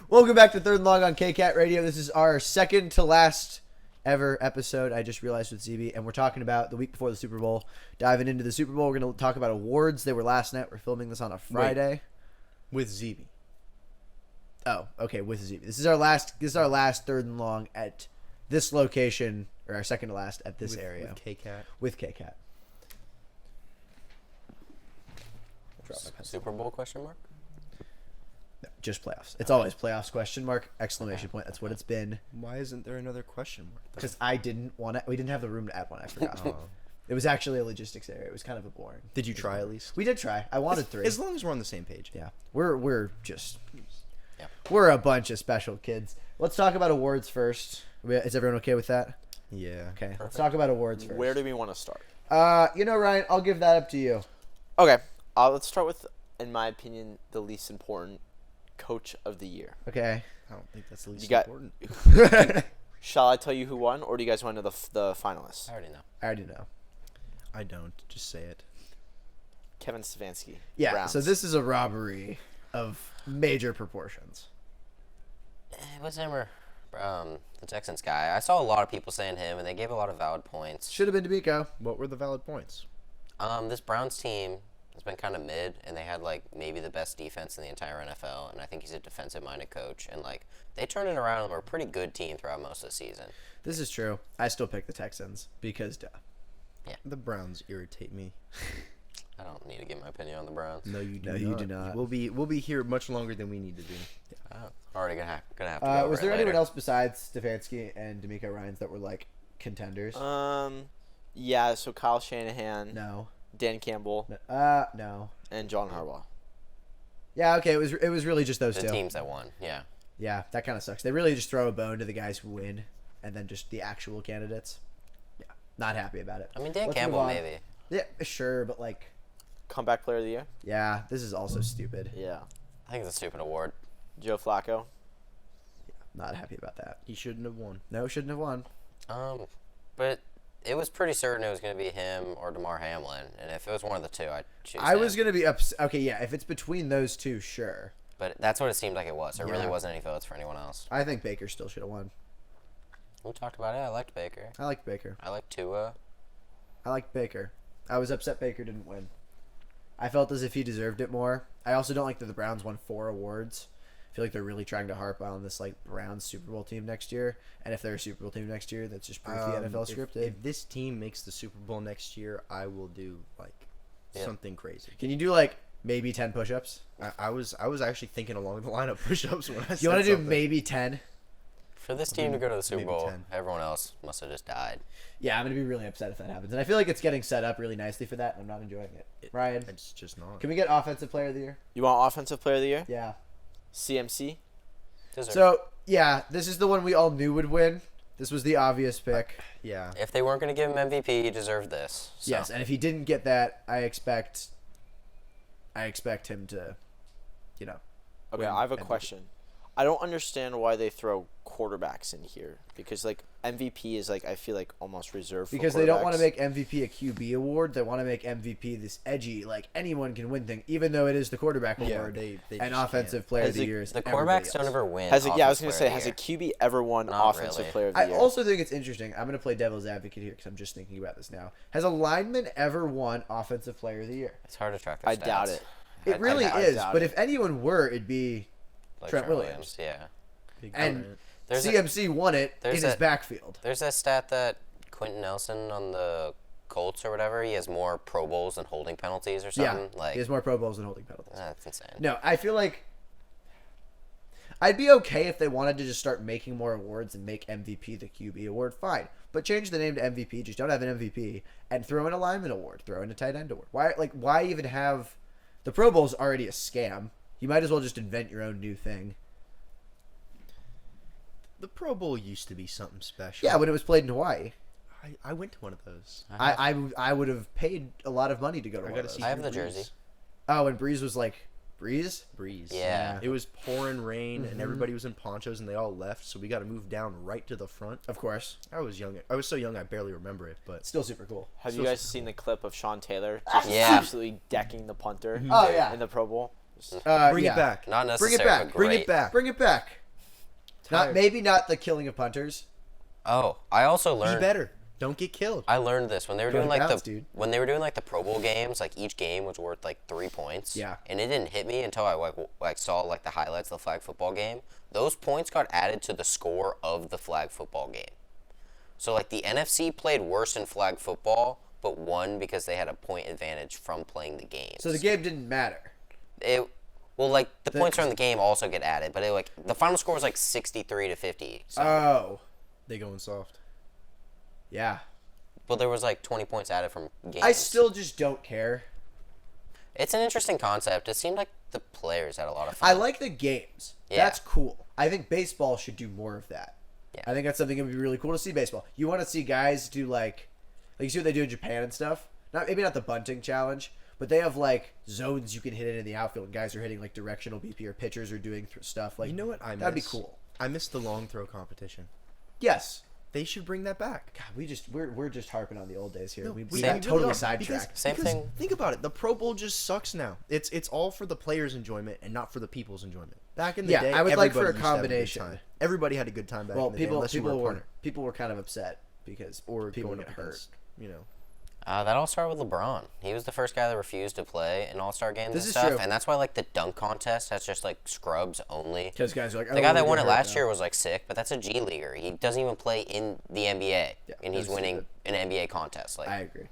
Welcome back to Third and Long on KCAT Radio. This is our second to last ever episode, I just realized, with ZB, and we're talking about the week before the Super Bowl. Diving into the Super Bowl, we're going to talk about awards. They were last night. We're filming this on a Friday. With ZB. Oh, okay, with ZB. This is our last Third and Long at this location, or our second to last at this area. With KCAT. With KCAT. Super Bowl question mark? No, just playoffs. It's always playoffs question mark, exclamation point. That's what it's been. Why isn't there another question mark? Because I didn't want to. We didn't have the room to add one. I forgot. It was actually a logistics area. It was kind of a boring. Did you try at least? We did try. I wanted three. As long as we're on the same page. Yeah, we're a bunch of special kids. Let's talk about awards first. Is everyone okay with that? Yeah. Okay. Perfect. Let's talk about awards first. Where do we want to start? Ryan, I'll give that up to you. Okay. Let's start with, in my opinion, the least important Coach of the Year. Okay. I don't think that's the least important. Shall I tell you who won, or do you guys want to know the finalists? I already know. I don't. Just say it. Kevin Stefanski. Yeah. Browns. So this is a robbery of major proportions. It was him or the Texans guy. I saw a lot of people saying him, and they gave a lot of valid points. Should have been D'Amico. What were the valid points? This Browns team has been kind of mid, and they had maybe the best defense in the entire NFL, and I think he's a defensive-minded coach, and they turned it around and were a pretty good team throughout most of the season. This is true. I still pick the Texans because duh. Yeah. The Browns irritate me. I don't need to give my opinion on the Browns. No, you do not. No, you do not. We'll be here much longer than we need to be. Yeah. Already gonna have to go was there later. anyone else besides Stefanski and D'Amico Ryans that were contenders? Yeah. So Kyle Shanahan. No. Dan Campbell. No. And John Harbaugh. Yeah. Okay. It was really just those the two teams that won. Yeah. Yeah, that kind of sucks. They really just throw a bone to the guys who win, and then just the actual candidates. Yeah. Not happy about it. I mean, Dan Campbell maybe. Yeah, sure, but Comeback Player of the Year. Yeah, this is also stupid. Yeah. I think it's a stupid award. Joe Flacco. Yeah, not happy about that. He shouldn't have won. No, shouldn't have won. But it was pretty certain it was going to be him or DeMar Hamlin, and if it was one of the two, I'd choose him. was going to be okay, yeah, if it's between those two, sure. But that's what it seemed like it was. There really wasn't any votes for anyone else. I think Baker still should have won. We talked about it. I liked Baker. I liked Baker. I liked Tua. I liked Baker. I was upset Baker didn't win. I felt as if he deserved it more. I also don't like that the Browns won 4 awards. I feel like they're really trying to harp on this Browns Super Bowl team next year. And if they're a Super Bowl team next year, that's just proof the NFL scripted. If this team makes the Super Bowl next year, I will do something crazy. Can you do maybe 10 push-ups? I was actually thinking along the line of push-ups when I said You want to do something. maybe 10? For this team to go to the Super maybe Bowl, 10. everyone else must have just died. Yeah, I'm going to be really upset if that happens. And I feel like it's getting set up really nicely for that, and I'm not enjoying it. Ryan, It's just not. can we get Offensive Player of the Year? You want Offensive Player of the Year? Yeah. CMC. So, yeah, this is the one we all knew would win. This was the obvious pick. Yeah. If they weren't going to give him MVP, he deserved this. So. Yes, and if he didn't get that, I expect him to, Okay, win I have a MVP. question. I don't understand why they throw quarterbacks in here because MVP is I feel almost reserved for because they don't want to quarterbacks. make MVP a QB award. They want to make MVP this edgy, anyone can win thing, even though it is the quarterback award. they and just Offensive Player of Has the it- Year is The everybody quarterbacks don't else. ever win. I was going Offensive to say, Player of has the a QB ever won Not Offensive really. Player of the I Year? also think it's interesting. I'm going to play devil's advocate here because I'm just thinking about this now. Has a lineman ever won Offensive Player of the Year? It's hard to track their I doubt stats. it. It really I is, doubt but it. if anyone were, it'd be Like Trent Williams. Yeah. Big And giant. There's CMC won it in there's his that- backfield. There's that stat that Quentin Nelson on the Colts or whatever, he has more Pro Bowls than holding penalties or something. Yeah, he has more Pro Bowls than holding penalties. That's insane. No, I feel like I'd be okay if they wanted to just start making more awards and make MVP the QB award. Fine, but change the name to MVP. Just don't have an MVP and throw in a lineman award. Throw in a tight end award. Why even have the Pro Bowl's already a scam? You might as well just invent your own new thing. The Pro Bowl used to be something special. Yeah, when it was played in Hawaii, I went to one of those. I would have paid a lot of money to go to I one of gotta those. see I have Drew the jersey. Brees. Oh, and Breeze was Breeze. Yeah. It was pouring rain and everybody was in ponchos and they all left, so we got to move down right to the front. Of course, I was young. I was so young I barely remember it, but still super cool. Have So you guys seen the clip of Sean Taylor just Yeah. absolutely decking the punter Oh, yeah. in the Pro Bowl? Bring it back. Not Bring necessarily. it back. Bring Great. it back. Bring it back. Tired. Maybe not the killing of punters. Oh, I also Be learned. better. Don't get killed. I learned this when they were Go doing like Browns, the dude. when they were doing like the Pro Bowl games. Like each game was worth like 3 points. Yeah. And it didn't hit me until I like saw like the highlights of the flag football game. Those points got added to the score of the flag football game. So like the NFC played worse in flag football, but won because they had a point advantage from playing the game. So the game didn't matter. Like the points from the game also get added, but the final score was like 63-50. So, Oh. They going soft. Yeah. but there was like 20 points added from games. I still just don't care. It's an interesting concept. It seemed like the players had a lot of fun. I like the games. Yeah. That's cool. I think baseball should do more of that. Yeah. I think that's something that would be really cool to see baseball. You want to see guys do like you see what they do in Japan and stuff. Maybe not the bunting challenge, but they have like zones you can hit it in the outfield. And guys are hitting like directional BP, or pitchers are doing stuff like. You know what I miss? That'd be cool. I miss the long throw competition. Yes. They should bring that back. God, we're just harping on the old days here. No, we we got really totally are, sidetracked. Same because thing. Think about it. The Pro Bowl just sucks now. It's all for the players' enjoyment and not for the people's enjoyment. Back in the Yeah, day, I would like for a everybody used to have good combination. time. Everybody had a good time back Well, in the day, unless you were a punter people were kind of upset because or people going get up hurt. against, you know. That all started with LeBron. He was the first guy that refused to play in All-Star games This and is stuff, true. and that's why like the dunk contest has just like scrubs only. Because guys are like, The guy that won it last year was like sick, but that's a G leaguer. He doesn't even play in the NBA, Yeah, and he's that's winning an NBA contest. Like, I agree.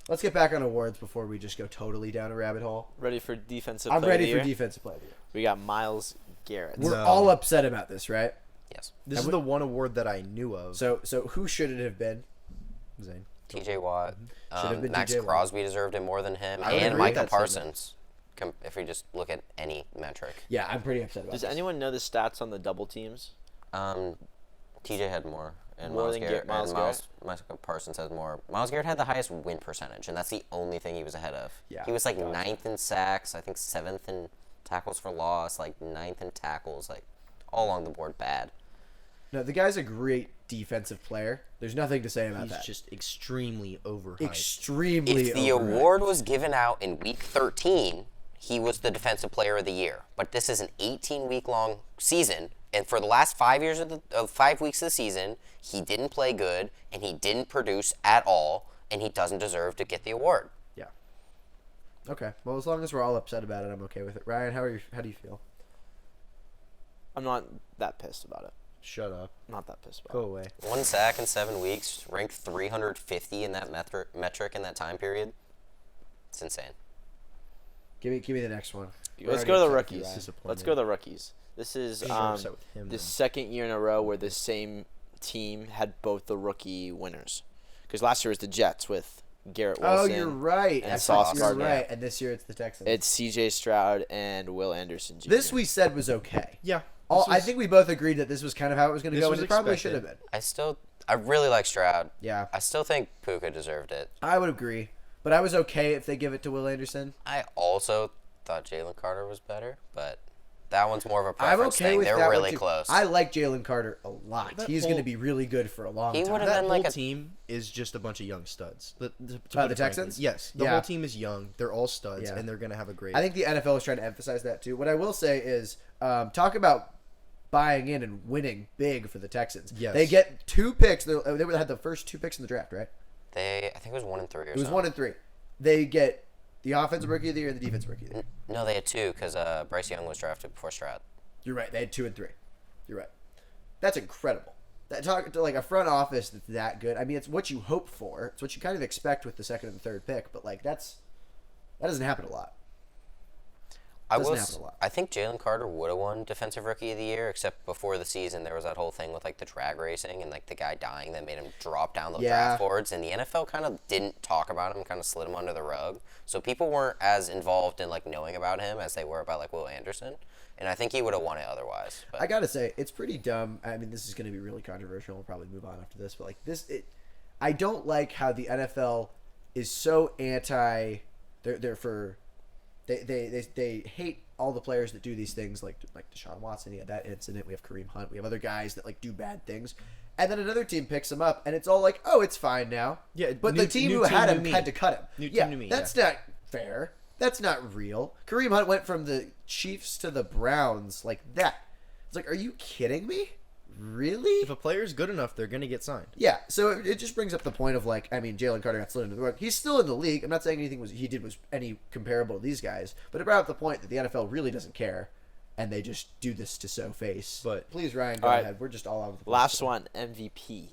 Let's get back on awards before we just go totally down a rabbit hole. Ready for defensive I'm player of ready the for year? defensive player of the year. We got Miles Garrett. We're No. all upset about this, right? yes, This is the one award that I knew of. So who should it have been? Zane. T.J. Watt, Should have been Max T.J. Watt. Crosby deserved it more than him, I would and agree with Micah that statement. Parsons. If we just look at any metric, Yeah, I'm pretty upset about Does this. anyone know the stats on the double teams? T.J. had more, and More Miles than Garrett. Miles Micah Parsons has more. Miles Garrett had the highest win percentage, and that's the only thing he was ahead of. Yeah, he was like gotcha. 9th in sacks, I think 7th in tackles for loss, like 9th in tackles, like all along the board bad. No, the guy's a great defensive player. There's nothing to say about He's that. just extremely overhyped. Extremely. If the overrated. award was given out in week 13, he was the defensive player of the year. But this is an 18-week long season, and for the last 5 years of 5 weeks of the season, he didn't play good and he didn't produce at all, and he doesn't deserve to get the award. Yeah. Okay. Well, as long as we're all upset about it, I'm okay with it. Ryan, how do you feel? I'm not that pissed about it. Shut up. Not that pissed about Go it. away. 1 sack in 7 weeks, ranked 350 in that metric in that time period. It's insane. Give me the next one. Let's We're go to the already upset with rookies. you, Ryan. Disappointed. Let's go to the rookies. This is I'm upset with him, the then. second year in a row where the same team had both the rookie winners. Because last year was the Jets with Garrett Oh, Wilson. you're right. and I Sauce forgot you're Gardner. right. And this year it's the Texans. It's C.J. Stroud and Will Anderson Jr. This we said was okay. Yeah. I think we both agreed that this was kind of how it was going to This go, was and it probably should expected. have been. I really like Stroud. Yeah, I still think Puka deserved it. I would agree. But I was okay if they give it to Will Anderson. I also thought Jalen Carter was better, but that one's more of a I'm preference okay thing. with They're that one really too. close. I like Jalen Carter a lot. That He's going to whole- be really good for a long He time. would've That been whole like a- team is just a bunch of young studs. To put it the frankly. Texans? Yes. The Yeah. whole team is young. They're all studs, Yeah. and they're going to have a great... I think the NFL is trying to emphasize that too. What I will say is, talk about buying in and winning big for the Texans. Yes. They get 2 picks. They had the first 2 picks in the draft, right? I think it was 1 and 3 or It was something. 1 and 3. They get the offensive rookie of the year and the defensive rookie of the year. No, they had 2 because Bryce Young was drafted before Stroud. You're right. They had 2 and 3. You're right. That's incredible. That talk to like a front office that's that good. I mean, it's what you hope for. It's what you kind of expect with the second and third pick. But like that doesn't happen a lot. Doesn't happen a lot. I think Jalen Carter would have won Defensive Rookie of the Year, except before the season there was that whole thing with like the drag racing and like the guy dying that made him drop down the Yeah. draft boards, and the NFL kind of didn't talk about him, kind of slid him under the rug. So people weren't as involved in like knowing about him as they were about like Will Anderson, and I think he would have won it otherwise. But I gotta say, it's pretty dumb. I mean, this is gonna be really controversial. We'll probably move on after this, but like this, I don't like how the NFL is so anti. They're for. They hate all the players that do these things, like Deshaun Watson. He had that incident. We have Kareem Hunt. We have other guys that like do bad things, and then another team picks him up, and it's all like, oh, it's fine now. Yeah, but new- the team new who team, had new him me. had to cut him. New yeah, team, new me, that's not fair. That's not real. Kareem Hunt went from the Chiefs to the Browns like that. It's like, are you kidding me? Really? If a player's good enough, they're gonna get signed. Yeah, so it just brings up the point of like, I mean, Jalen Carter got slid into the rug. He's still in the league. I'm not saying anything he did was any comparable to these guys, but it brought up the point that the NFL really doesn't care, and they just do this to sow face. But please, Ryan, go All right. ahead. We're just all over the place. Last one, MVP.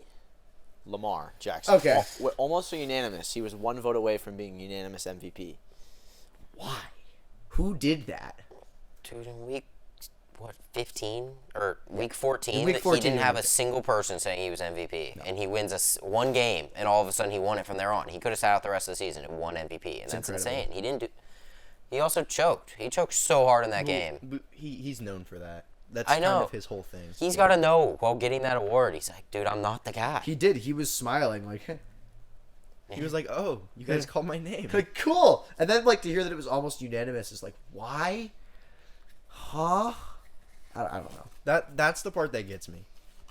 Lamar Jackson. Okay. Almost unanimous. He was one vote away from being unanimous MVP. Why? Who did that? Dude, in week 15 or week 14, In week he 14, didn't have he a single person saying he was MVP, and he wins one game, and all of a sudden he won it from there on. He could have sat out the rest of the season and won MVP, and that's incredible. insane. He didn't do. He also choked. He choked so hard in that game. But he's known for that. That's I kind know. of his whole thing. He's got to know while getting that award. He's like, dude, I'm not the guy. He did. He was smiling like, He was like, "Oh, you guys called my name." like cool. And then like to hear that it was almost unanimous is like, why? Huh? I don't know. That's the part that gets me.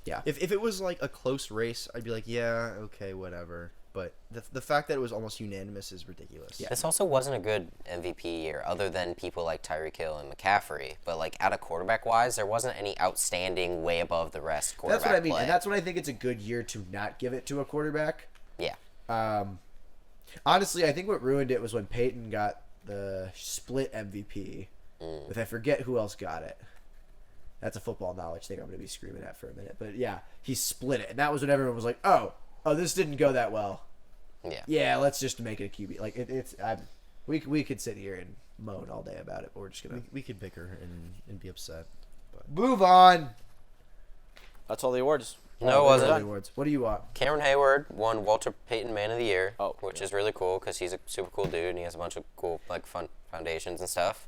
Yeah. If it was like a close race, I'd be like, yeah, okay, whatever. But the fact that it was almost unanimous is ridiculous. Yeah. This also wasn't a good MVP year, other than people like Tyreek Hill and McCaffrey. But like out of quarterback wise, there wasn't any outstanding, way above the rest quarterback That's what I mean, play. and that's when I think it's a good year to not give it to a quarterback. Yeah. Honestly, I think what ruined it was when Peyton got the split MVP. With I forget who else got it. That's a football knowledge thing I'm going to be screaming at for a minute. But yeah, he split it, and that was when everyone was like, "Oh, this didn't go that well." Yeah. Yeah, let's just make it a QB. Like we could sit here and moan all day about it, but we're just gonna We could bicker and be upset. move on. That's all the awards. No, it Those are wasn't. the awards. What do you want? Cameron Hayward won Walter Payton Man of the Year, Oh, which yeah. is really cool because he's a super cool dude and he has a bunch of cool like fun foundations and stuff.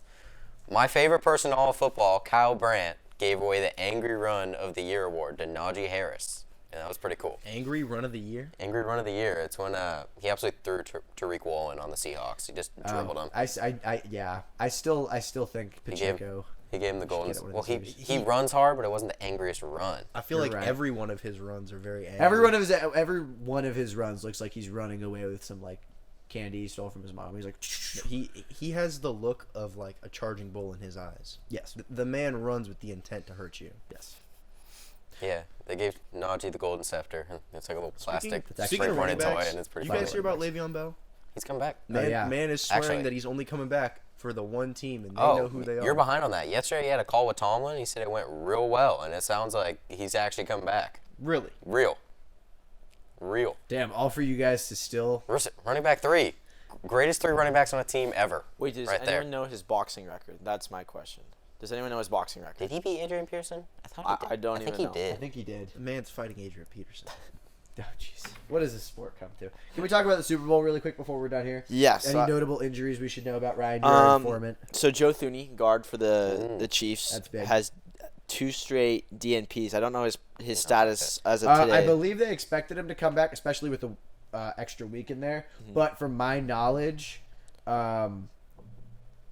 My favorite person in all of football, Kyle Brandt, gave away the Angry Run of the Year award to Najee Harris, and that was pretty cool. Angry run of the year. Angry Run of the Year. It's when he absolutely threw Tariq Woolen on the Seahawks. He just dribbled him. I still think Pacheco. He gave him the golden. get it one of Well, these years. he runs hard, but it wasn't the angriest run. I feel You're like right. every one of his runs are very angry. Every one of his runs looks like he's running away with some like candy he stole from his mom. He's like, He has the look of like a charging bull in his eyes. yes, The man runs with the intent to hurt you. yes. Yeah, they gave Najee the golden scepter. It's like a little plastic Speaking of running spray-pointed toy, backs, and it's pretty you guys fun. hear about Le'Veon Bell? He's come back. Man, yeah. man is swearing Actually- that he's only coming back for the one team, and they Oh, know who they are. you're behind on that. Yesterday he had a call with Tomlin. He said it went real well, and it sounds like he's actually come back. Really? Real. Damn, all for you guys to still. Running back 3. Greatest 3 running backs on a team ever. Wait, does right anyone there. know his boxing record? That's my question. Does anyone know his boxing record? Did he beat Adrian Pearson? I thought he did. I don't I think even he know. I did. think he did. The man's fighting Adrian Peterson. Oh, jeez. What does this sport come to? Can we talk about the Super Bowl really quick before we're done here? Yes. Any notable injuries we should know about, Ryan? You're our informant. So Joe Thuney, guard for the Chiefs, That's big. has 2 straight DNPs. I don't know his status as of today. I believe they expected him to come back, especially with the extra week in there. But from my knowledge,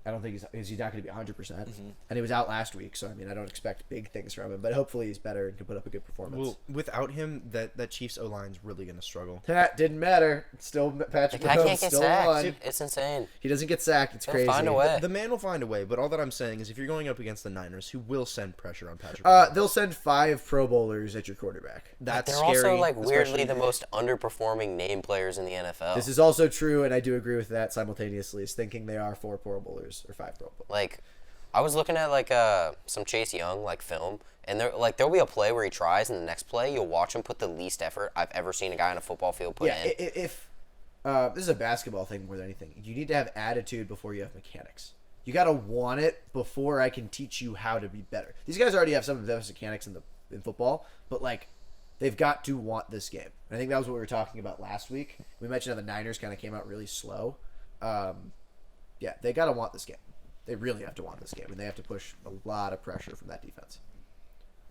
I don't think he's not going to be 100%. And he was out last week, so I mean, I don't expect big things from him. But hopefully he's better and can put up a good performance. Well, without him, that Chiefs O-line's really going to struggle. That didn't matter. Still, Patrick The guy Mahomes can't get still sacked. won. It's insane. He doesn't get sacked. It's He'll crazy. find a way. The man will find a way, but all that I'm saying is if you're going up against the Niners, who will send pressure on Patrick Mahomes, They'll send 5 Pro Bowlers at your quarterback. that's They're scary. also like weirdly especially- the most underperforming name players in the NFL. This is also true, and I do agree with that simultaneously, is thinking they are 4 Pro Bowlers or 5 Pro Bowlers. Like, I was looking at like some Chase Young like film, and there'll be a play where he tries, and the next play you'll watch him put the least effort I've ever seen a guy on a football field put Yeah, in. if this is a basketball thing more than anything, you need to have attitude before you have mechanics. You got to want it before I can teach you how to be better. These guys already have some of the best mechanics in football, but like they've got to want this game. And I think that was what we were talking about last week. We mentioned how the Niners kind of came out really slow. Yeah, they got to want this game. They really have to want this game, and they have to push a lot of pressure from that defense.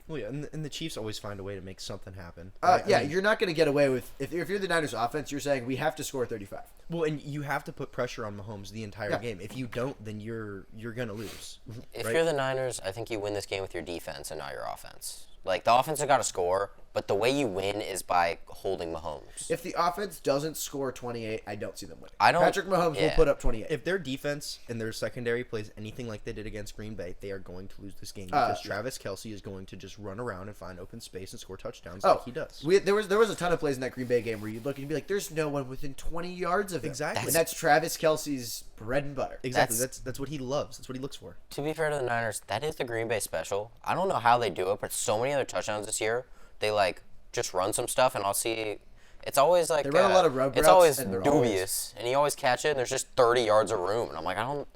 Well, yeah, and the Chiefs always find a way to make something happen. Yeah, I mean, you're not going to get away with if you're the Niners offense. You're saying we have to score 35. well, and you have to put pressure on Mahomes the entire Yeah. game. If you don't, then you're gonna lose. If right? you're the Niners, I think you win this game with your defense and not your offense. Like, the offense has got to score, but the way you win is by holding Mahomes. If the offense doesn't score 28, I don't see them winning. I don't- Patrick Mahomes will yeah. put up 28. If their defense and their secondary plays anything like they did against Green Bay, they are going to lose this game because Yeah. Travis Kelce is going to just run around and find open space and score touchdowns Oh, like he does. There was a ton of plays in that Green Bay game where you'd look and be like, "There's no one within 20 yards of him." Exactly. and that's Travis Kelce's bread and butter. Exactly. That's- That's what he loves. That's what he looks for. To be fair to the Niners, that is the Green Bay special. I don't know how they do it, but so many other touchdowns this year, they like just run some stuff, and I'll see. It's always like They run a lot of rub it's routes, always and they're dubious, and you always catch it, and there's just 30 yards of room, and I'm like, I don't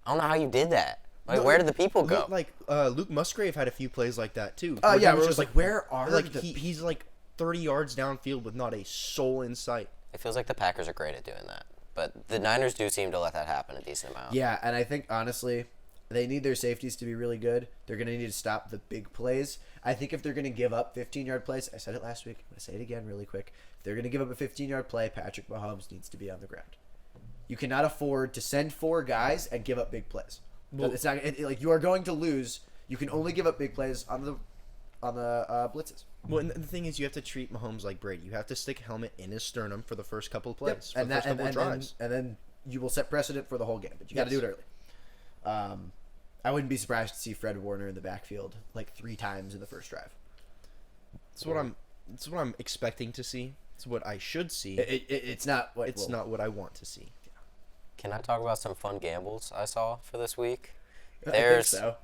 know how you did that. Like, where did the people go? Luke Musgrave had a few plays like that too. Oh where he yeah, was we're just just like, where are like the he's like 30 yards downfield with not a soul in sight. It feels like the Packers are great at doing that, but the Niners do seem to let that happen a decent amount. Yeah, and I think honestly, they need their safeties to be really good. They're going to need to stop the big plays. I think if they're going to give up 15-yard plays, I said it last week, I'm going to say it again really quick. If they're going to give up a 15-yard play, Patrick Mahomes needs to be on the ground. You cannot afford to send 4 guys and give up big plays. Well- It's not like you are going to lose. You can only give up big plays on the blitzes. Well, and the thing is, you have to treat Mahomes like Brady. You have to stick a helmet in his sternum for the first couple of plays, for and the first couple of drives. then you will set precedent for the whole game. But you got to Yes. do it early. I wouldn't be surprised to see Fred Warner in the backfield like 3 times in the first drive. It's what I'm expecting to see. It's what I should see. It's not what It's not what I want to see. Can I talk about some fun gambles I saw for this week? I think There's so.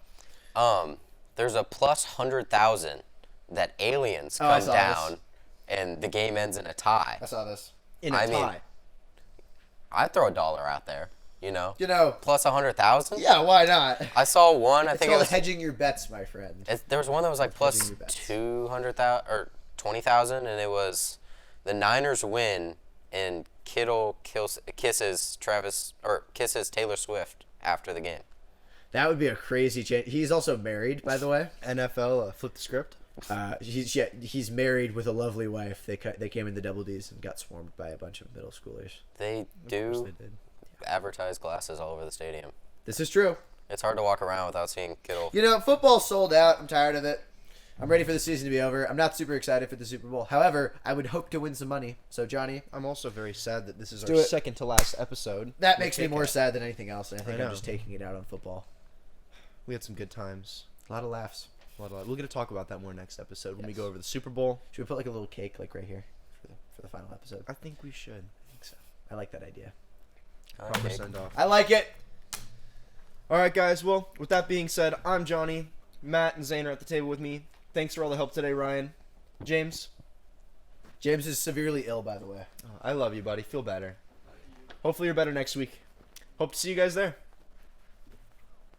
there's a plus 100,000 that aliens Oh, I come saw down, this. and the game ends in a tie. I saw this. In a I mean, tie. I'd throw $1 out there, You know, plus 100,000. yeah, why not? I saw one. I It's think it called was hedging your bets, my friend. there was one that was like plus Hedging your bets. 200,000 or 20,000, and it was the Niners win and Kittle kisses Taylor Swift after the game. That would be a crazy change. He's also married, by the way. NFL flip the script. He's married with a lovely wife. They came in the Double D's and got swarmed by a bunch of middle schoolers. They Of course do they did. advertise glasses all over the stadium. This is true. It's hard to walk around without seeing Kittle. You know, football's sold out. I'm tired of it. I'm ready for the season to be over. I'm not super excited for the Super Bowl. However, I would hope to win some money. So, Johnny, I'm also very sad that this is do our it. second to last episode. that makes me more sad than anything else, and I think I I'm know. just taking it out on football. We had some good times. A lot of laughs. We're going to talk about that more next episode when we Yes. go over the Super Bowl. Should we put like a little cake like right here for the final episode? I think we should. I think so. I like that idea. Proper Okay. send off. I like it. All right, guys. Well, with that being said, I'm Johnny. Matt and Zane are at the table with me. Thanks for all the help today, Ryan. James, James is severely ill, by the way. I love you, buddy. Feel better. Hopefully, you're better next week. Hope to see you guys there.